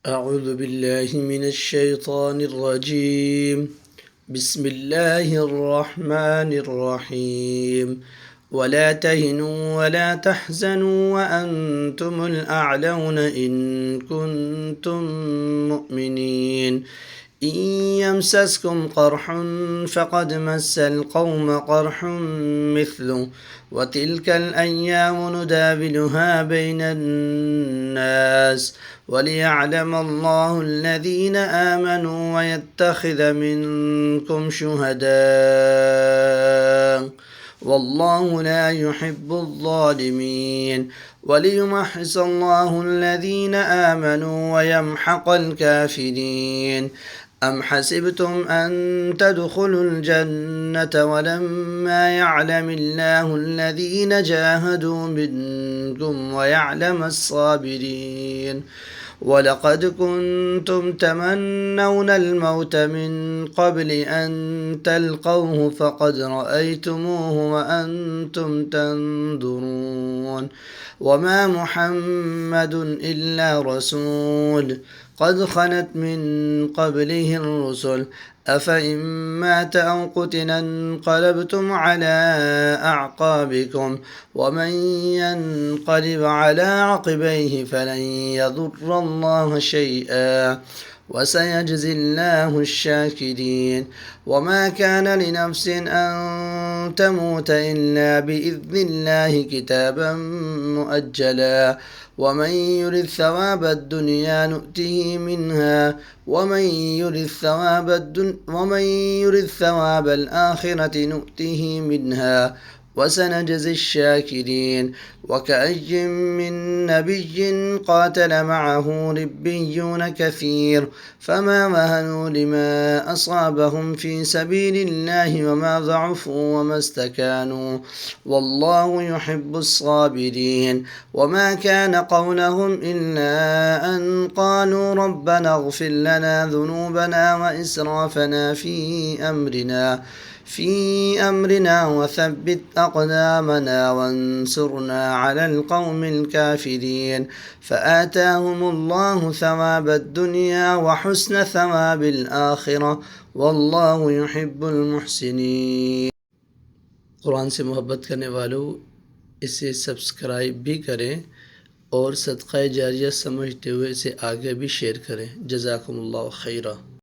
أعوذ بالله من الشيطان الرجيم. بسم الله الرحمن الرحيم. ولا تهنوا ولا تحزنوا وأنتم الأعلون إن كنتم مؤمنين. إن يمسسكم قرح فقد مس القوم قرح مثله وتلك الأيام نداولها بين الناس وليعلم الله الذين آمنوا ويتخذ منكم شهداء والله لا يحب الظالمين وليمحص الله الذين آمنوا ويمحق الكافرين. أم حسبتم أن تدخلوا الجنة ولما يعلم الله الذين جاهدوا منكم ويعلم الصابرين. ولقد كنتم تمنون الموت من قبل أن تلقوه فقد رأيتموه وأنتم تنظرون. وما محمد إلا رسول قد خلت من قبله الرسل أفإن مات أو قتل انقلبتم على أعقابكم ومن ينقلب على عقبيه فلن يضر الله شيئا وسيجزي الله الشاكرين. وما كان لنفس أن تموت إلا بإذن الله كتابا مؤجلا ومن يرد ثواب الدنيا نؤته منها ومن يرد ثواب الآخرة نؤته منها وسنجزي الشاكرين. وكأي من نبي قاتل معه ربيون كثير فما وهنوا لما أصابهم في سبيل الله وما ضعفوا وما استكانوا والله يحب الصابرين. وما كان قولهم إلا أن قالوا ربنا اغفر لنا ذنوبنا وإسرافنا في أمرنا وثبت أقدامنا وانصرنا على القوم الكافرين. فآتاهم الله ثواب الدنيا وحسن ثواب الآخرة والله يحب المحسنين. कुरान से मोहब्बत करने वालों इसे सब्सक्राइब भी करें और सदक़ा जारिया समझते हुए इसे आगे भी शेयर करें। जज़ाकुमुल्लाहु खैरा।